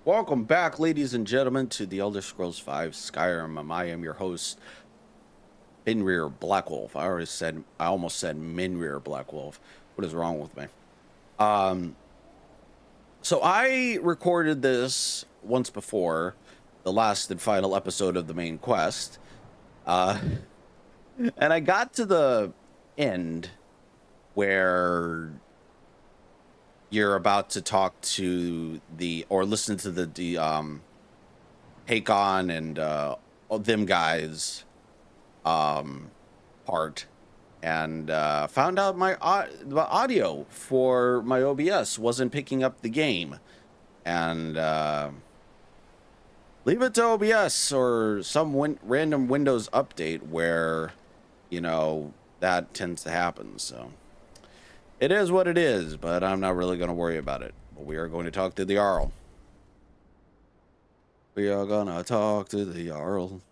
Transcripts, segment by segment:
Welcome back, ladies and gentlemen, to the Elder Scrolls V Skyrim. I am your host, Minrear Blackwolf. I almost said Minrear Blackwolf. What is wrong with me? So I recorded this once before, the last and final episode of the main quest. And I got to the end where you're about to talk to or listen to the Hakon and them guys part, and found out the audio for my OBS wasn't picking up the game, and leave it to OBS or some random Windows update where that tends to happen. So it is what it is, but I'm not really going to worry about it. But we are going to talk to the Jarl. We are going to talk to the Jarl.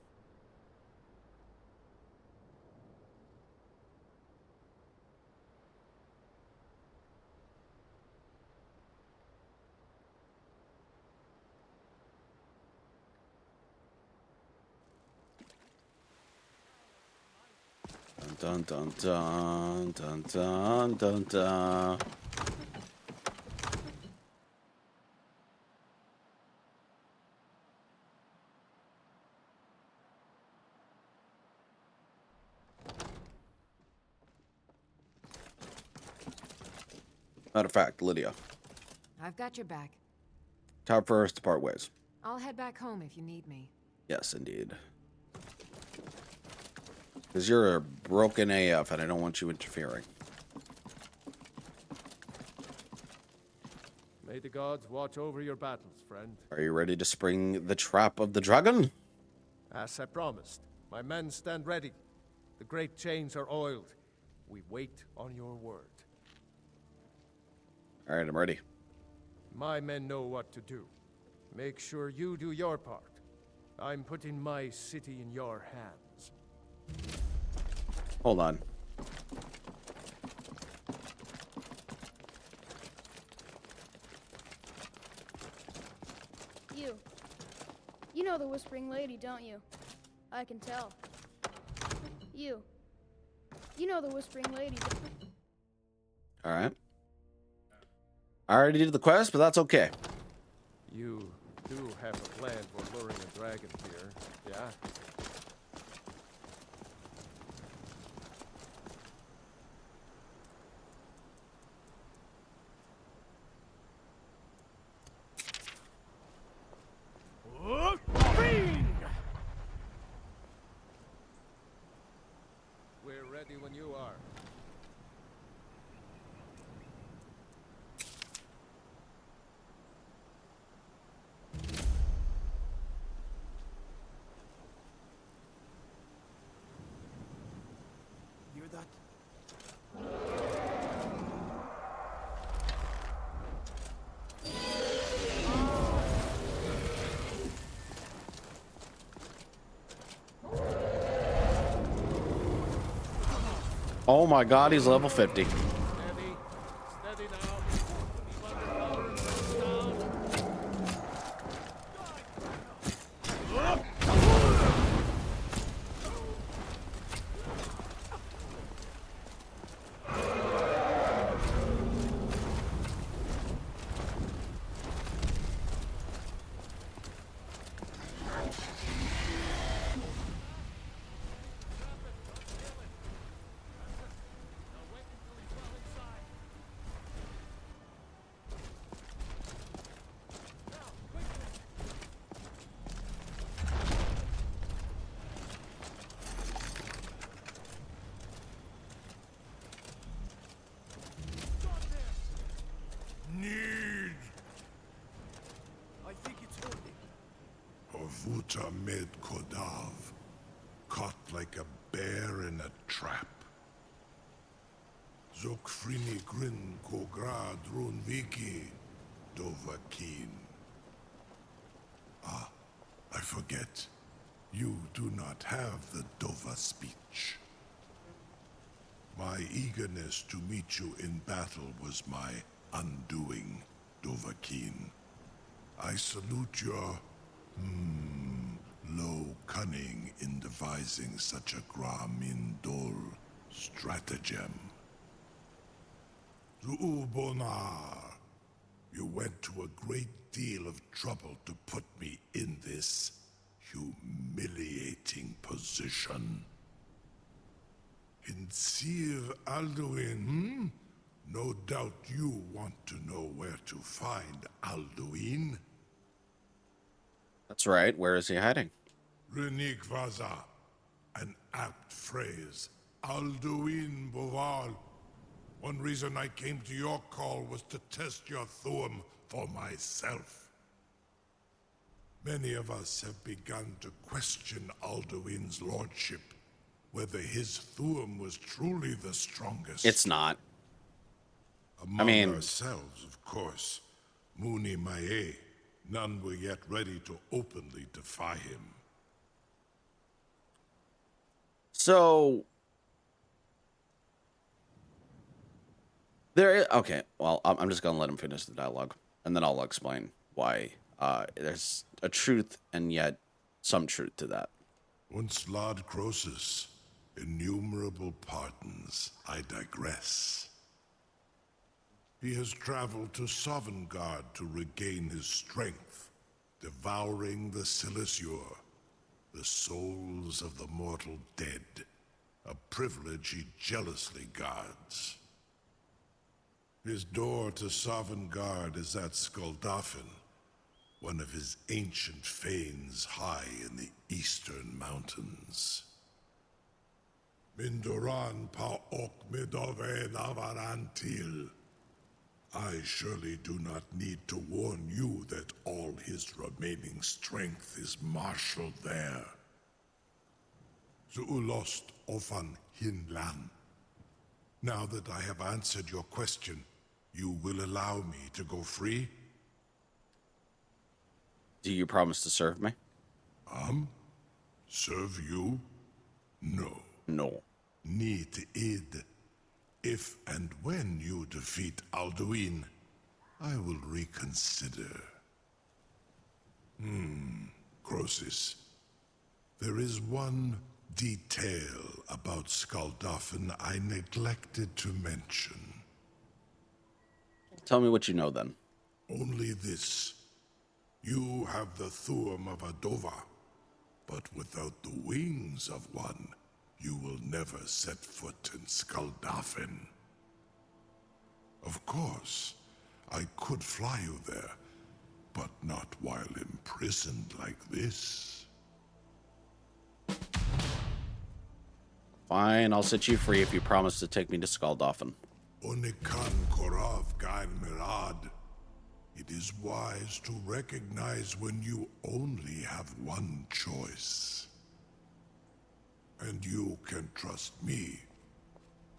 Dun dun dun dun dun dun dun. Matter of fact, Lydia, I've got your back. time for us to part ways. I'll head back home if you need me. Yes, indeed. Because you're a broken AF and I don't want you interfering. May the gods watch over your battles, friend. Are you ready to spring the trap of the dragon? As I promised, my men stand ready. The great chains are oiled. We wait on your word. All right, I'm ready. My men know what to do. Make sure you do your part. I'm putting my city in your hands. Hold on. You know the Whispering Lady, don't you? I can tell. You know the Whispering Lady. All right. I already did the quest, but that's okay. You do have a plan for luring a dragon here, yeah? We're ready when you are. Hear that? Oh my god, he's level 50. Steady. Steady now. Keep under cover and press down. Need! I think it's holding. Ovuta med Kodav, caught like a bear in a trap. Zokfrini grin kograd runviki, Dovahkiin. Ah, I forget. You do not have the Dova speech. My eagerness to meet you in battle was my undoing, Dovahkiin. I salute your, low cunning in devising such a Gramindol stratagem. Zuubonar, you went to a great deal of trouble to put me in this humiliating position. In Sir Alduin, No doubt you want to know where to find Alduin. That's right. Where is he hiding? Renik Vaza, an apt phrase. Alduin Boval. One reason I came to your call was to test your Thuum for myself. Many of us have begun to question Alduin's lordship, whether his Thuum was truly the strongest. It's not. Among ourselves, of course. Muni Mae, none were yet ready to openly defy him. So there is, okay, well, I'm just gonna let him finish the dialogue, and then I'll explain why there's a truth and yet some truth to that. Once Lord Croesus, innumerable pardons, I digress. He has traveled to Sovngarde to regain his strength, devouring the Silesure, the souls of the mortal dead, a privilege he jealously guards. His door to Sovngarde is at Skuldafn, one of his ancient fanes high in the eastern mountains. Mindoran pa ok midove navarantil. I surely do not need to warn you that all his remaining strength is marshaled there. Zuulost ofan hinlan. Now that I have answered your question, you will allow me to go free? Do you promise to serve me? Serve you? No. No. Need id. If and when you defeat Alduin, I will reconsider. Croesus. There is one detail about Skuldafn I neglected to mention. Tell me what you know then. Only this. You have the Thuum of a Dova, but without the wings of one, you will never set foot in Skuldafn. Of course, I could fly you there, but not while imprisoned like this. Fine, I'll set you free if you promise to take me to Skuldafn. Onikan Korav Gain Mirad. It is wise to recognize when you only have one choice. And you can trust me.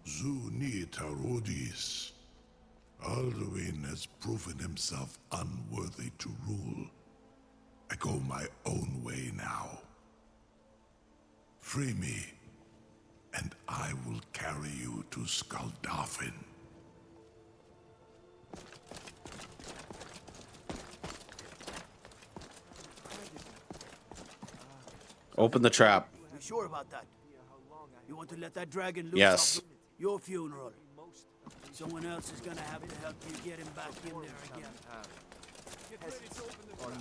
Zuni Tarudis. Alduin has proven himself unworthy to rule. I go my own way now. Free me, and I will carry you to Skuldafn. Open the trap. You sure about that? You want to let that dragon loose? Yes. off your funeral. Someone else is gonna have to help you get him back in there again. On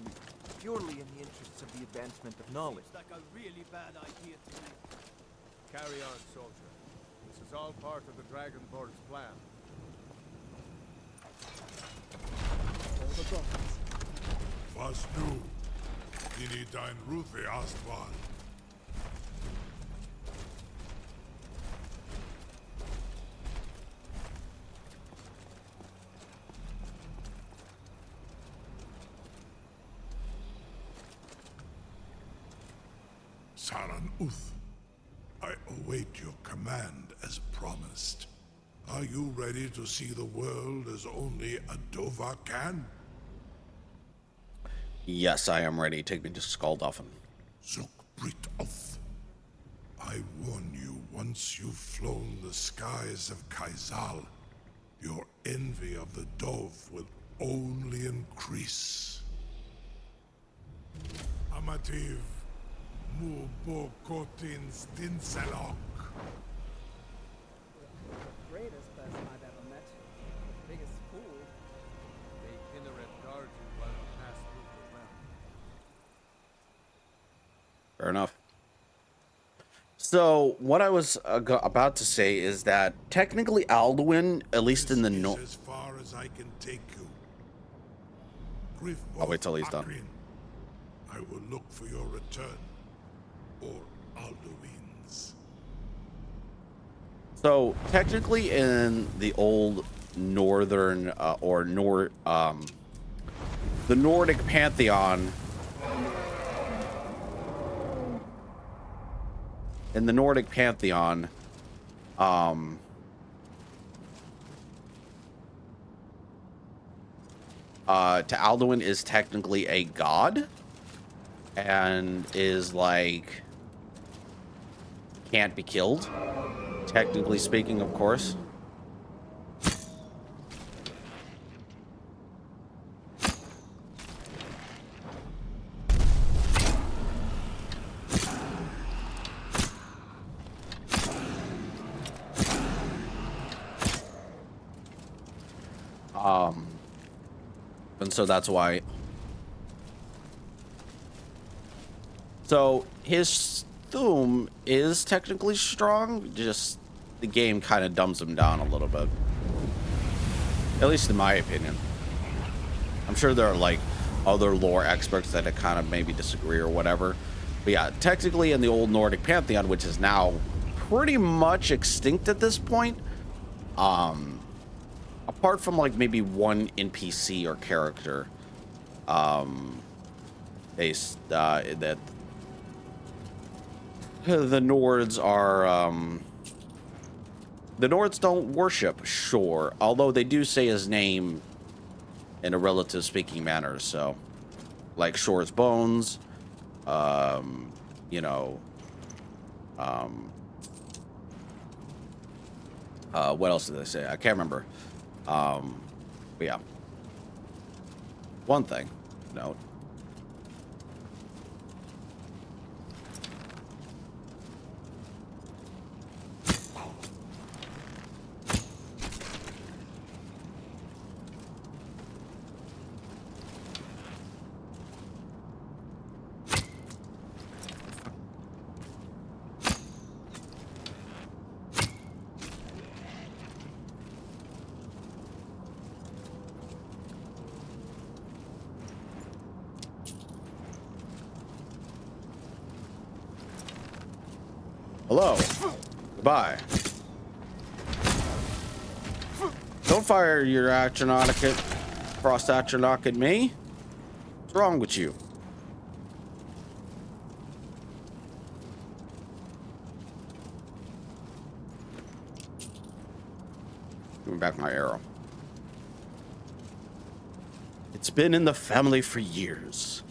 purely in the interests of the advancement of knowledge. It's like a really bad idea to me. Carry on, soldier. This is all part of the Dragonborn's plan. Was nu? Dini dein Rufe Astval. Saran Uth, I await your command as promised. Are you ready to see the world as only a Dova can? Yes, I am ready. Take me to Skuldafn. Zuk Brit Oth. I warn you, once you've flown the skies of Kaizal, your envy of the Dove will only increase. Affirmative. Mubokotin Stinselok. Greatest person I've ever met. The biggest fool. May Kinneret guard you while you pass through the realm. Fair enough. So what I was about to say is that technically Alduin, at least in the This is north. as far as I can take you. I'll wait till he's done. I will look for your return, or Alduin's. So technically, in the old northern the Nordic pantheon, to Alduin is technically a god, and is like can't be killed. Technically speaking, of course. And so that's why. So his Thum is technically strong, just the game kind of dumbs him down a little bit. At least in my opinion. I'm sure there are like other lore experts that kind of maybe disagree or whatever. But yeah, technically in the old Nordic pantheon, which is now pretty much extinct at this point, apart from like maybe one NPC or character, that the Nords are, the Nords don't worship Shore, although they do say his name in a relative speaking manner. So, like Shore's bones, you know, what else did they say? I can't remember. But yeah. One thing, note. Hello. Goodbye. Don't fire your Atronach at Frost Atronach at me. What's wrong with you? Give me back my arrow. It's been in the family for years.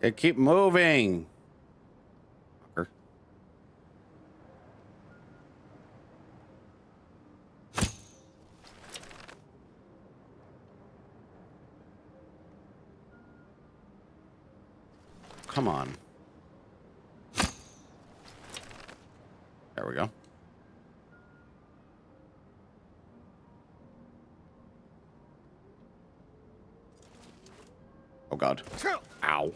They keep moving. Fucker. Come on. There we go. Oh God. Ow.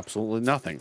absolutely nothing.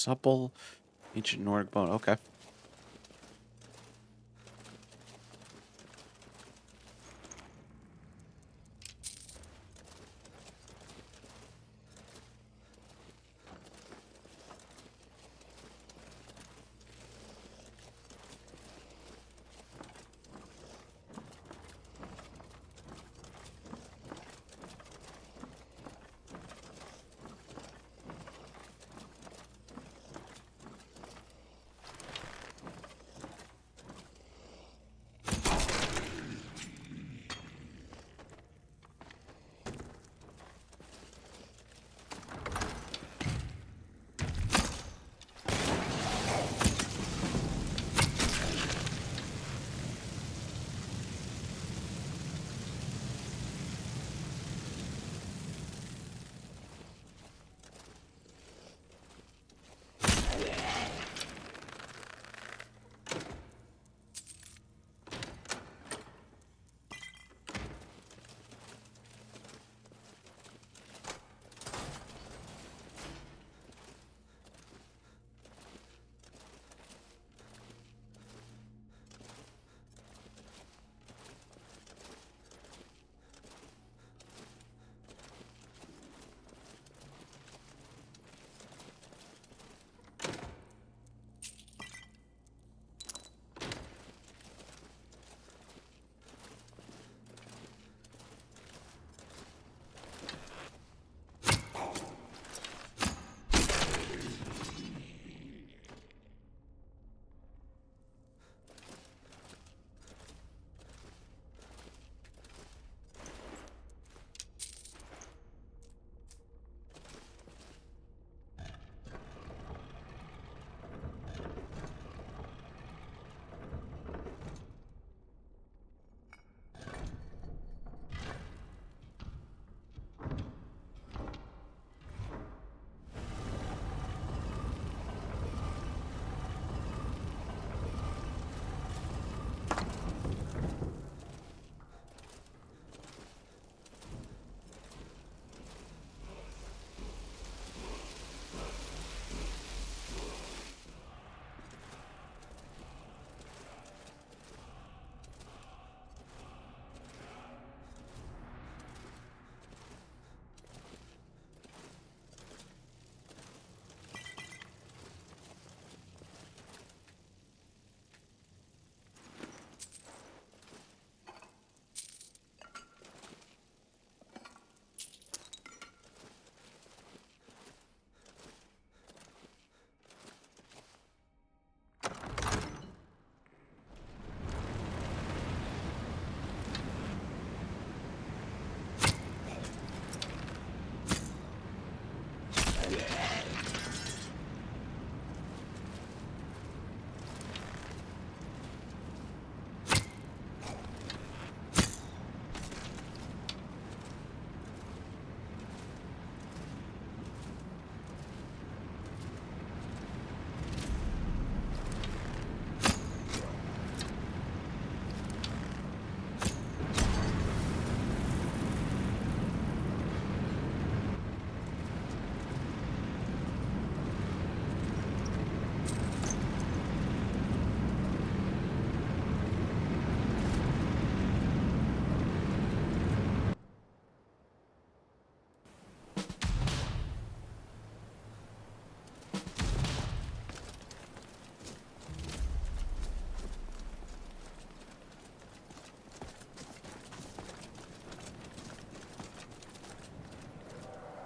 Supple. Ancient Nordic bone. Okay.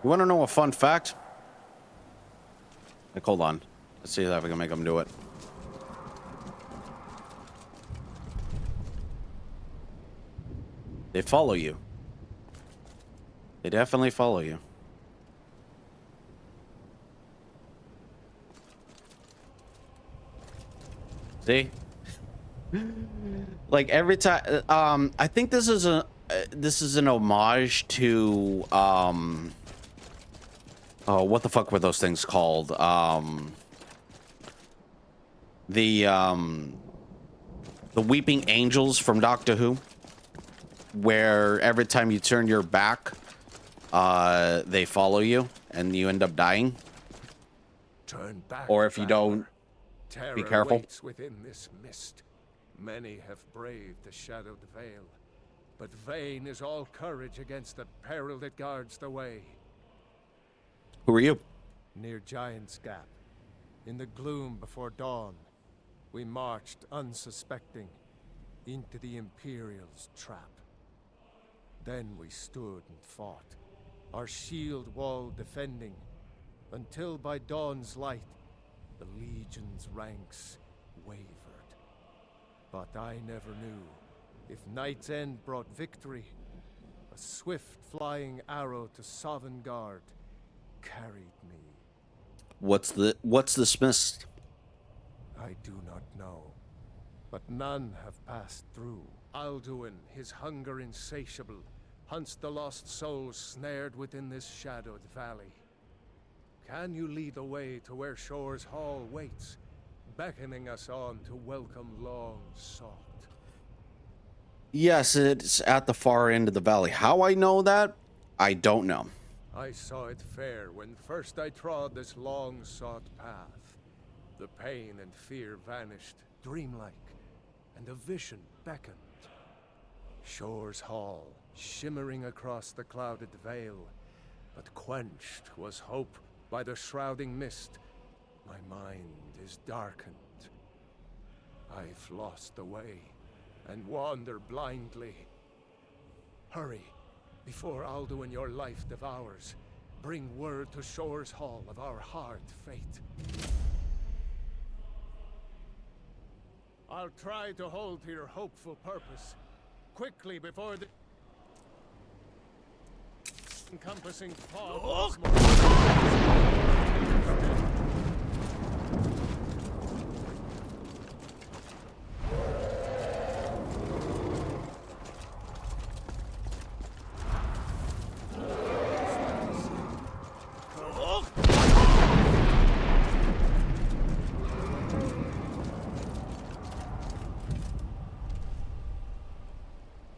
You want to know a fun fact? Like, hold on. Let's see if I can make them do it. They follow you. They definitely follow you. See? Like every time, I think this is an homage to oh, what the fuck were those things called? The Weeping Angels from Doctor Who, where every time you turn your back, they follow you and you end up dying. Turn back, Or if you don't, traveler. be Terror careful. waits within this mist. Many have braved the shadowed veil, but vain is all courage against the peril that guards the way. Who are you? Near Giant's Gap, in the gloom before dawn, we marched unsuspecting into the Imperial's trap. Then we stood and fought, our shield wall defending, until by dawn's light, the Legion's ranks wavered. But I never knew if Night's End brought victory, a swift flying arrow to Sovngarde carried me. What's this mist? I do not know, but none have passed through. Alduin, his hunger insatiable, hunts the lost souls snared within this shadowed valley. Can you lead the way to where Shore's Hall waits, beckoning us on to welcome long sought? Yes, it's at the far end of the valley. How I know that, I don't know. I saw it fair when first I trod this long-sought path. The pain and fear vanished, dreamlike, and a vision beckoned. Shore's Hall, shimmering across the clouded veil, but quenched was hope by the shrouding mist. My mind is darkened. I've lost the way, and wander blindly. Hurry, before Alduin your life devours. Bring word to Shore's Hall of our hard fate. I'll try to hold to your hopeful purpose. Quickly before the encompassing fog once more.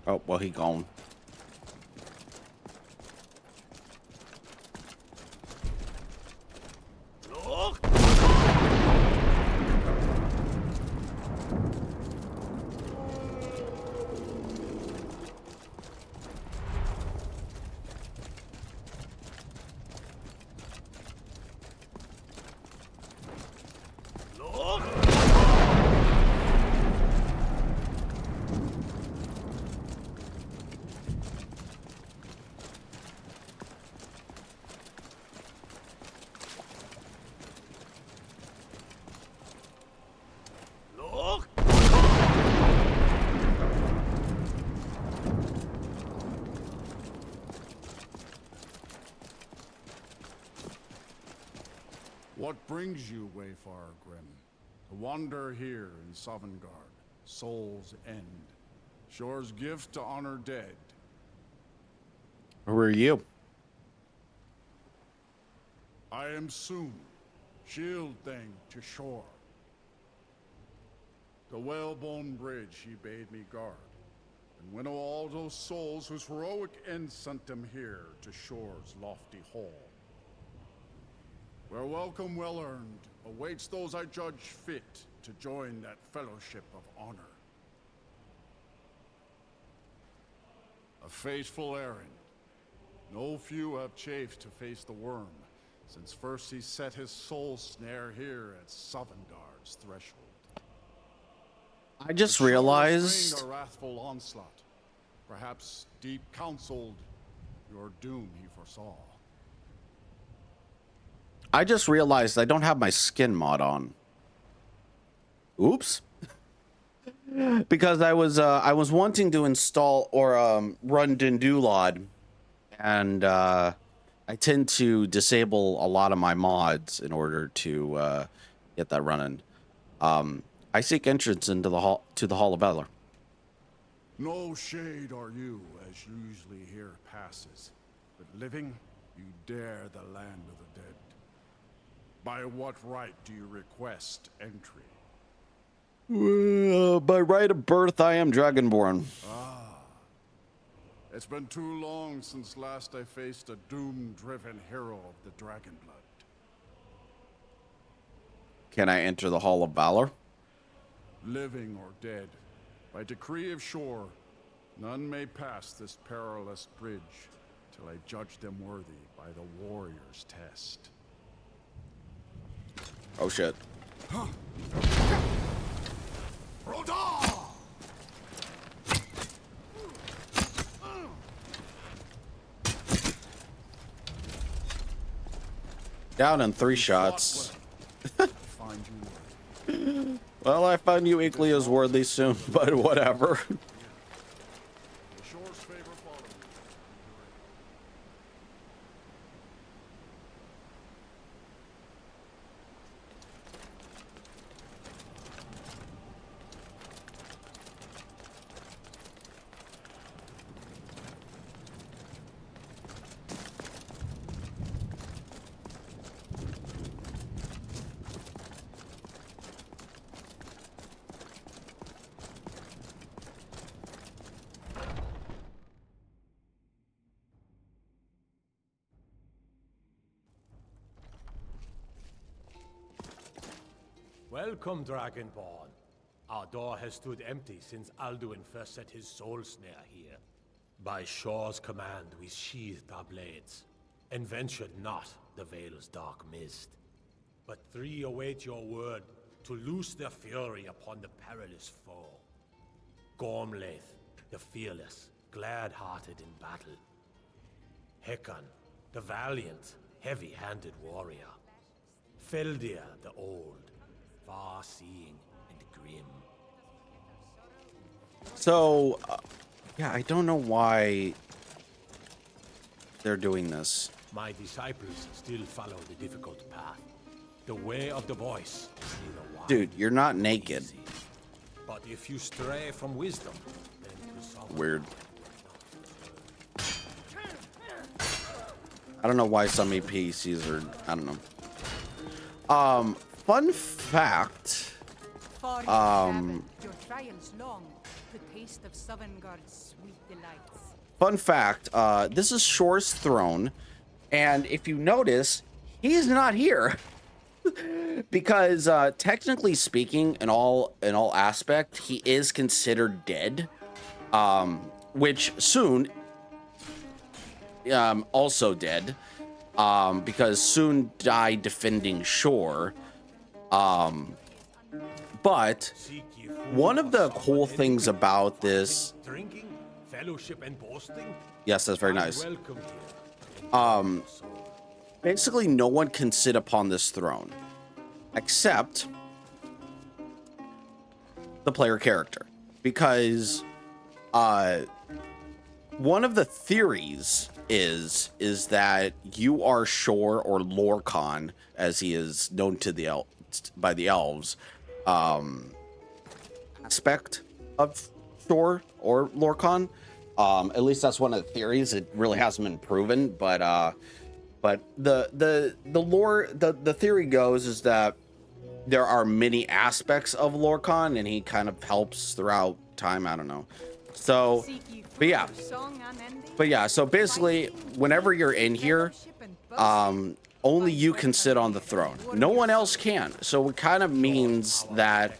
Oh, well, he gone. What brings you, Wayfarer Grim, to wander here in Sovngarde, Soul's End, Shore's gift to honor dead? Who are you? I am soon, shield thing to Shore. The whalebone bridge he bade me guard, and winnow all those souls whose heroic end sent them here to Shore's lofty hall, where welcome well-earned awaits those I judge fit to join that fellowship of honor. A fateful errand. No few have chafed to face the worm, since first he set his soul snare here at Sovngarde's threshold. I just The Shore realized... restrained a wrathful onslaught. Perhaps deep counseled your doom he foresaw. I just realized I don't have my skin mod on. Oops. Because I was wanting to install or run Dindulod, and I tend to disable a lot of my mods in order to get that running. I seek entrance into the Hall of Valor. No shade are you, as usually here passes, but living, you dare the land of the dead. By what right do you request entry? By right of birth, I am Dragonborn. Ah. It's been too long since last I faced a doom-driven hero of the Dragonblood. Can I enter the Hall of Valor? Living or dead, by decree of Shore, none may pass this perilous bridge till I judge them worthy by the warrior's test. Oh shit. Down in 3 shots. Find you worthy. Well, I find you equally as worthy soon, but whatever. The Shore's favor follow you. Welcome, Dragonborn. Our door has stood empty since Alduin first set his soul snare here. By Shore's command, we sheathed our blades, and ventured not the Vale's dark mist. But 3 await your word to loose their fury upon the perilous foe. Gormlaith, the fearless, glad-hearted in battle. Hekon, the valiant, heavy-handed warrior. Feldir, the old, far-seeing and grim. So, yeah, I don't know why they're doing this. My disciples still follow the difficult path. The way of the voice is neither wide Dude, you're not nor naked. easy. But if you stray from wisdom, then to solve Weird. I don't know why some APCs are, I don't know. Fun fact. For your trials long, the taste of Sovngarde's sweet delights. Fun fact, this is Shore's throne, and if you notice, he's not here. Because technically speaking, in all aspect, he is considered dead. Which soon also dead. Because soon died defending Shore. But one of the cool things about this, drinking, fellowship, and boasting. yes, that's very nice. Welcome here. Basically, no one can sit upon this throne, except the player character, because one of the theories is that you are Shore, or Lorcan, as he is known to by the elves, aspect of Shore or Lorcan. At least that's one of the theories. It really hasn't been proven, but the lore, the theory goes is that there are many aspects of Lorcan, and he kind of helps throughout time. I don't know. So, but yeah. So basically, whenever you're in here, only you can sit on the throne. No one else can. So it kind of means that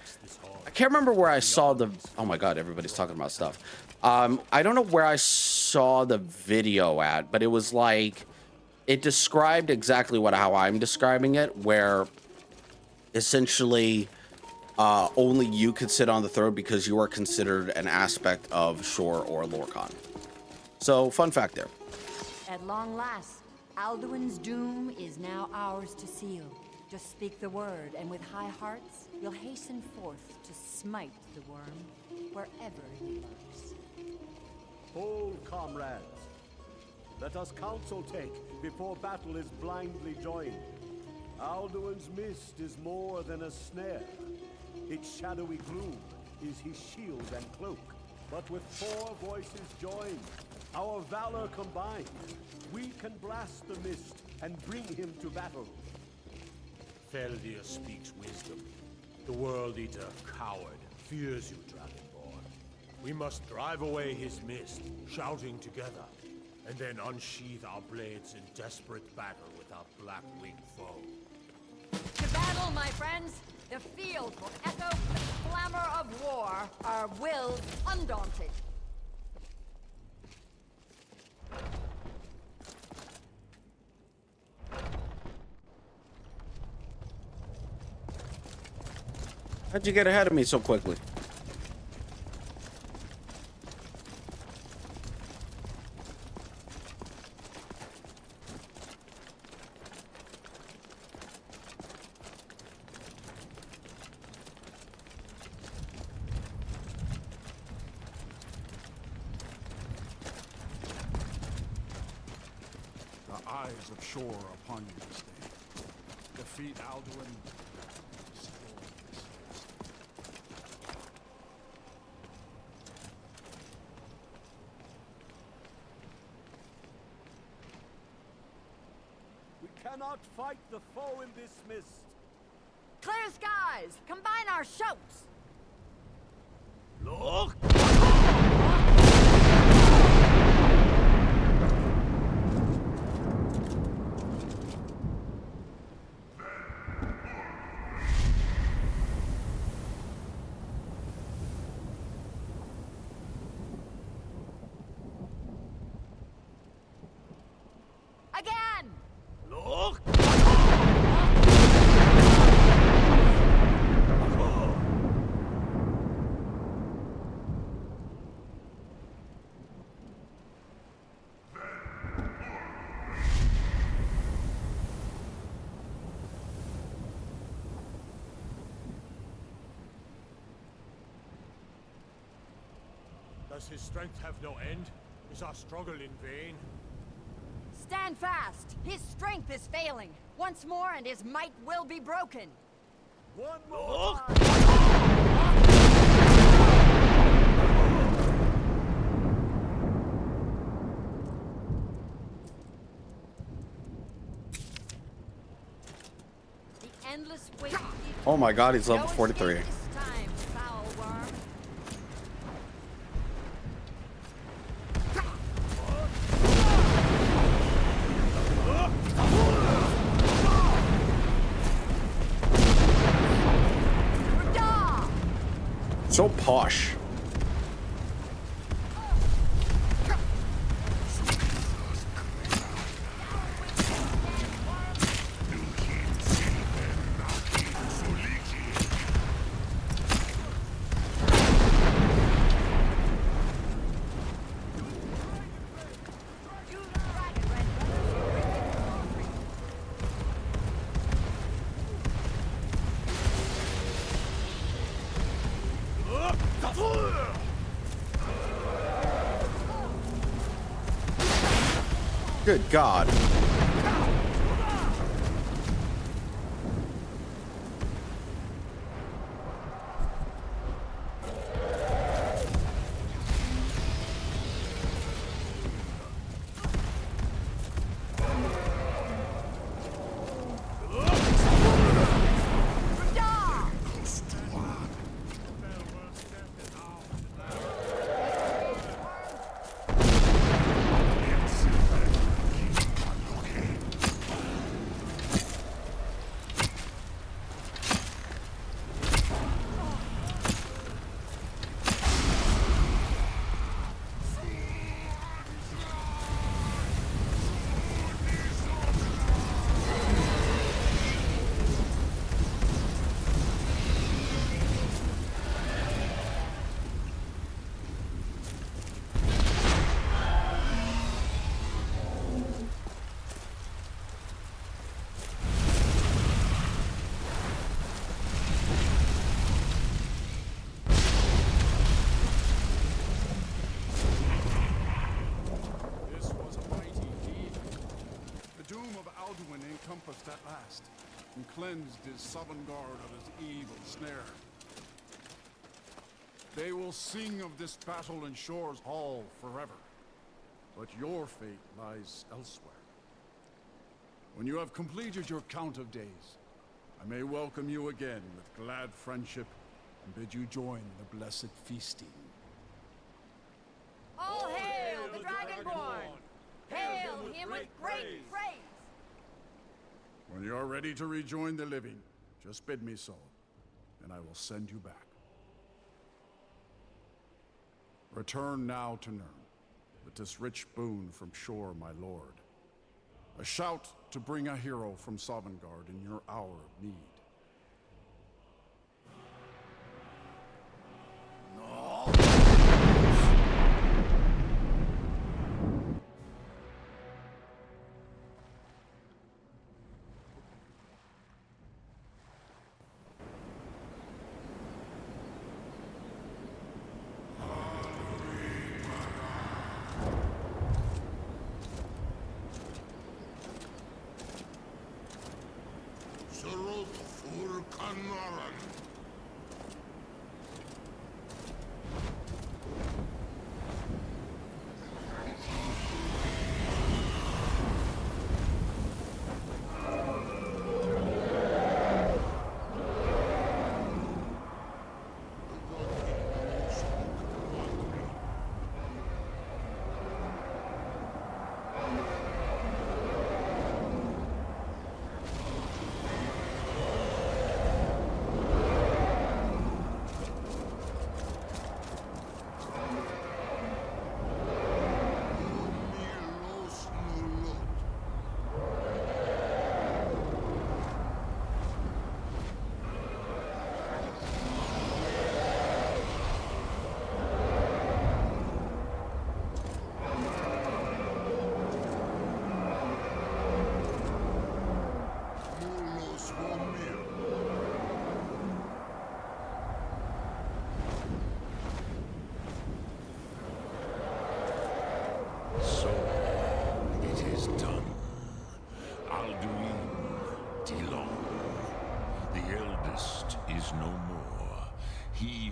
I can't remember where I saw the. Oh my God! Everybody's talking about stuff. I don't know where I saw the video at, but it was like it described exactly how I'm describing it, where essentially only you could sit on the throne because you are considered an aspect of Shore or Lorcan. So, fun fact there. At long last, Alduin's doom is now ours to seal. Just speak the word, and with high hearts, you'll hasten forth to smite the worm wherever he lurks. Hold, comrades. Let us counsel take before battle is blindly joined. Alduin's mist is more than a snare. Its shadowy gloom is his shield and cloak. But with 4 voices joined, our valor combined, we can blast the mist and bring him to battle. Feldir speaks wisdom. The World Eater, coward, fears you, Dragonborn. We must drive away his mist, shouting together, and then unsheath our blades in desperate battle with our black-winged foe. To battle, my friends! The field will echo with the clamor of war, our wills undaunted. How'd you get ahead of me so quickly? The eyes of shore are upon you this day. Defeat Alduin. We cannot fight the foe in this mist. Clear skies! Combine our shouts! Look! Again! Look! Does his strength have no end? Is our struggle in vain? Stand fast! His strength is failing. Once more and his might will be broken. One more time. The endless wait. Oh my god, he's level No 43. escape this time, foul worm. So posh. Good God. encompassed at last, and cleansed his Sovngarde of his evil snare. They will sing of this battle in Shore's Hall forever, but your fate lies elsewhere. When you have completed your count of days, I may welcome you again with glad friendship and bid you join the blessed feasting. All hail the Dragonborn! Hail him with great praise! When you are ready to rejoin the living, Just bid me so, and I will send you back. Return now to Nirn, with this rich boon from shore, my lord. A shout to bring a hero from Sovngarde in your hour of need.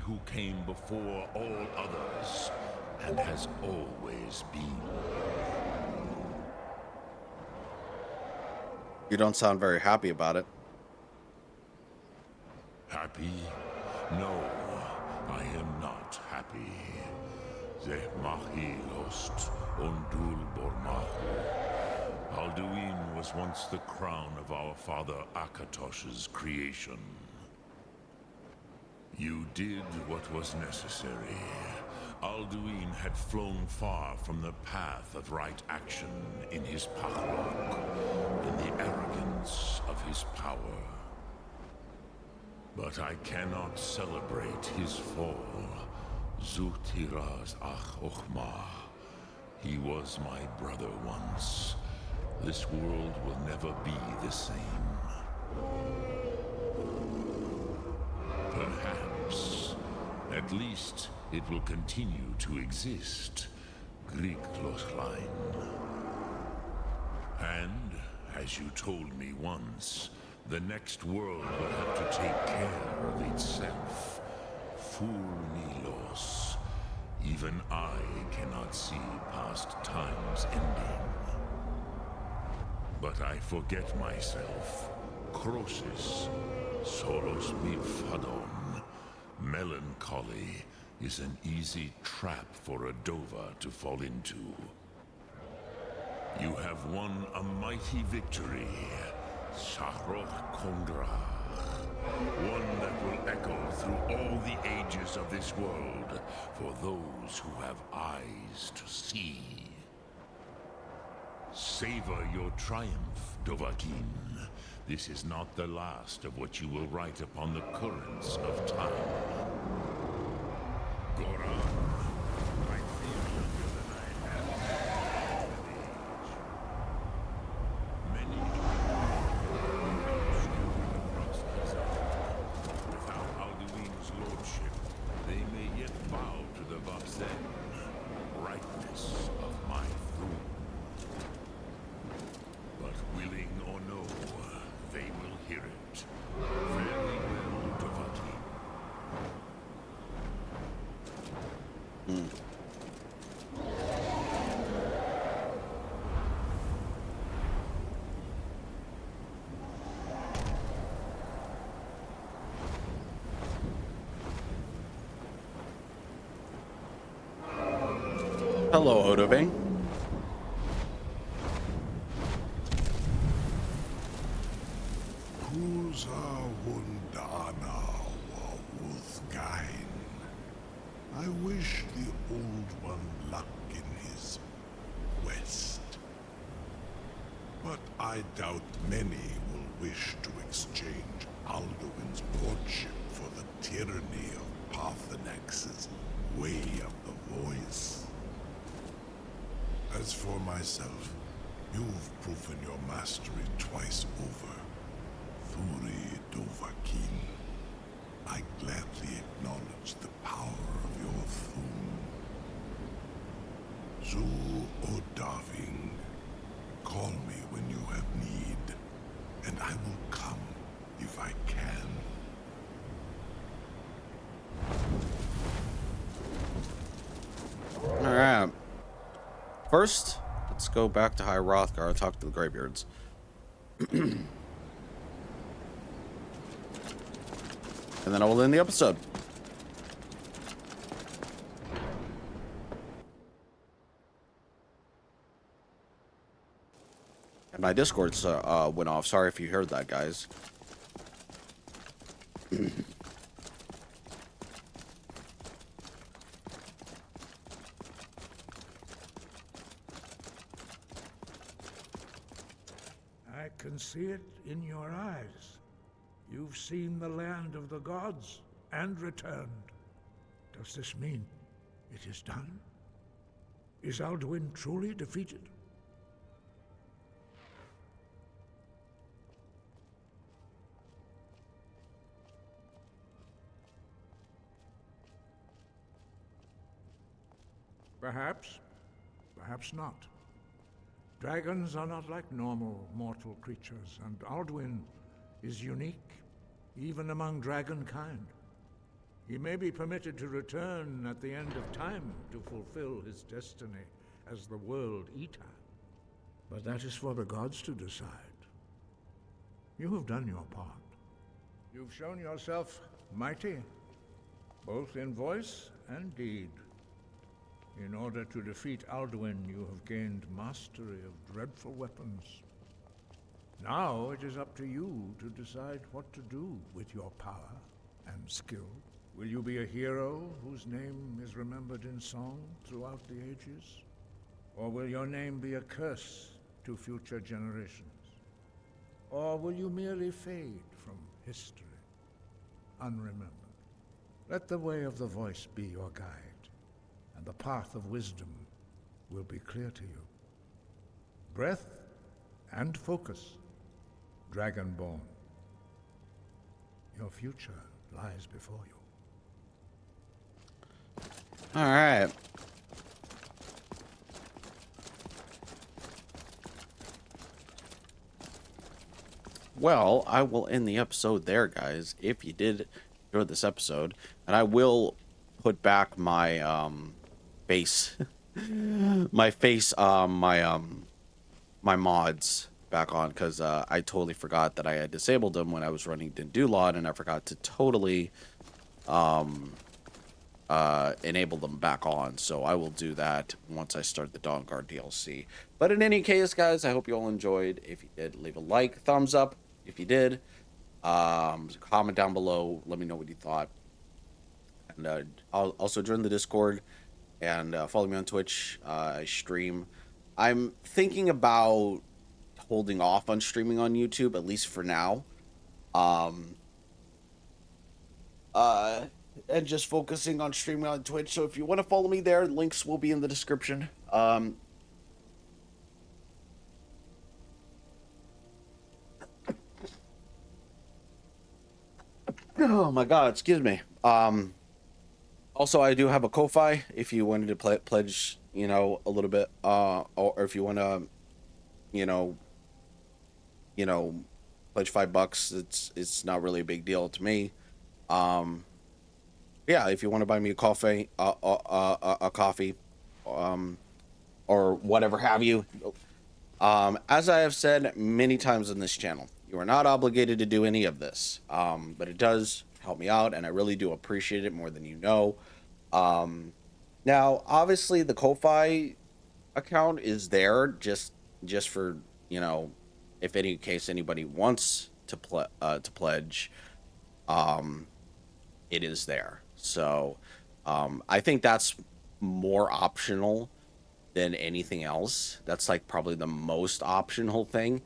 Who came before all others and has always been. You don't sound very happy about it. Happy? No, I am not happy. Ze mahi lost ondul bormahu. Alduin was once the crown of our father Akatosh's creation. You did what was necessary. Alduin had flown far from the path of right action in his pachlok, in the arrogance of his power. But I cannot celebrate his fall. Zutiraz ach ochma. He was my brother once. This world will never be the same. Perhaps. At least it will continue to exist. Grikloslein. And, as you told me once, the next world will have to take care of itself. Furnilos. Even I cannot see past time's ending. But I forget myself. Crosis. Solos mifadon. Melancholy is an easy trap for a Dova to fall into. You have won a mighty victory. Shahroch Kondra. One that will echo through all the ages of this world for those who have eyes to see. Savor your triumph, Dovahkiin. This is not the last of what you will write upon the currents of time. Goran, I feel younger than I have at age. Many scattered across the zone. Without Alduin's lordship, they may yet bow to the Vapsen, brightness of my throne. But willing or no, they will hear it. Very well, Dovahkiin. Hello, Odoving. Kuza hun wish the Old One luck in his quest. But I doubt many will wish to exchange Alduin's courtship for the tyranny of Parthenax's way of the voice. As for myself, you've proven your mastery twice over. Thuri Dovahkiin, I gladly acknowledge the power of your Thum. Zu Odaving, call me when you have need, and I will come if I can. Alright. First, let's go back to High Rothgar and talk to the Greybeards. And then I will end the episode. And my Discord's went off. Sorry if you heard that, guys. I can see it in your eyes. You've seen the land of the gods and returned. Does this mean it is done? Is Alduin truly defeated? Perhaps, perhaps not. Dragons are not like normal mortal creatures, and Alduin is unique, even among dragonkind. He may be permitted to return at the end of time to fulfill his destiny as the World Eater. But that is for the gods to decide. You have done your part. You've shown yourself mighty, both in voice and deed. In order to defeat Alduin, you have gained mastery of dreadful weapons. Now it is up to you to decide what to do with your power and skill. Will you be a hero whose name is remembered in song throughout the ages? Or will your name be a curse to future generations? Or will you merely fade from history, unremembered? Let the way of the voice be your guide, and the path of wisdom will be clear to you. Breath and focus, Dragonborn. Your future lies before you. All right. Well, I will end the episode there, guys, if you did enjoy this episode. And I will put back my face my mods back on, because I totally forgot that I had disabled them when I was running Dindulon, and I forgot to totally enable them back on. So I will do that once I start the Dawnguard DLC. But in any case, guys, I hope you all enjoyed. If you did, leave a like, thumbs up if you did, comment down below, let me know what you thought. And I'll also join the Discord and follow me on Twitch. I stream. I'm thinking about holding off on streaming on YouTube, at least for now. And just focusing on streaming on Twitch. So if you want to follow me there, links will be in the description. Oh my god, excuse me. Also, I do have a Ko-Fi if you wanted to pledge, you know, a little bit, or if you want to, you know, pledge $5. It's not really a big deal to me. Yeah, if you want to buy me a coffee, or whatever have you. As I have said many times on this channel, you are not obligated to do any of this, but it does help me out, and I really do appreciate it more than you know. Now, obviously, the Ko-Fi account is there just for, you know, if any case anybody wants to pledge, it is there. So I think that's more optional than anything else. That's like probably the most optional thing.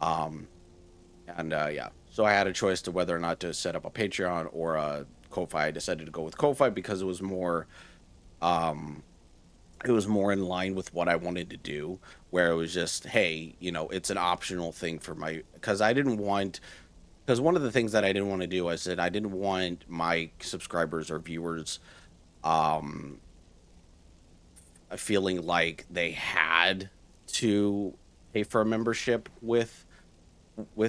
Yeah, so I had a choice to whether or not to set up a Patreon or a Ko-Fi. I decided to go with Ko-Fi because it was more in line with what I wanted to do, where it was just, hey, you know, it's an optional thing for my, because one of the things that I didn't want to do, I said I didn't want my subscribers or viewers feeling like they had to pay for a membership with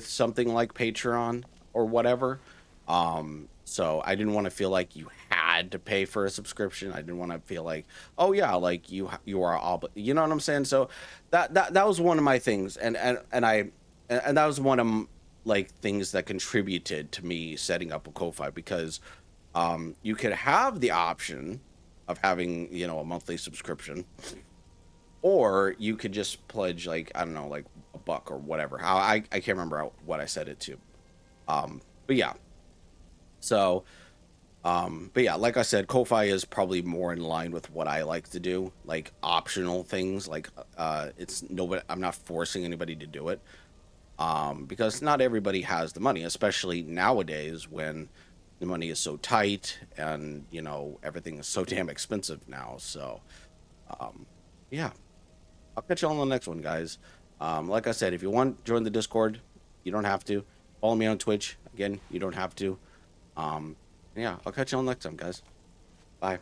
something like Patreon or whatever. So I didn't want to feel like you had to pay for a subscription. I didn't want to feel like, oh yeah, like you are you know what I'm saying? So that was one of my things, and that was one of like things that contributed to me setting up a Ko-Fi, because you could have the option of having, you know, a monthly subscription, or you could just pledge, like, I don't know, like $1 or whatever. I can't remember what I set it to. But yeah. So, but yeah, like I said, Ko-Fi is probably more in line with what I like to do, like optional things. Like, I'm not forcing anybody to do it, because not everybody has the money, especially nowadays when the money is so tight and, you know, everything is so damn expensive now. So, yeah, I'll catch you on the next one, guys. Like I said, if you want, join the Discord. You don't have to. Follow me on Twitch. Again, you don't have to. Yeah, I'll catch you on next time, guys. Bye.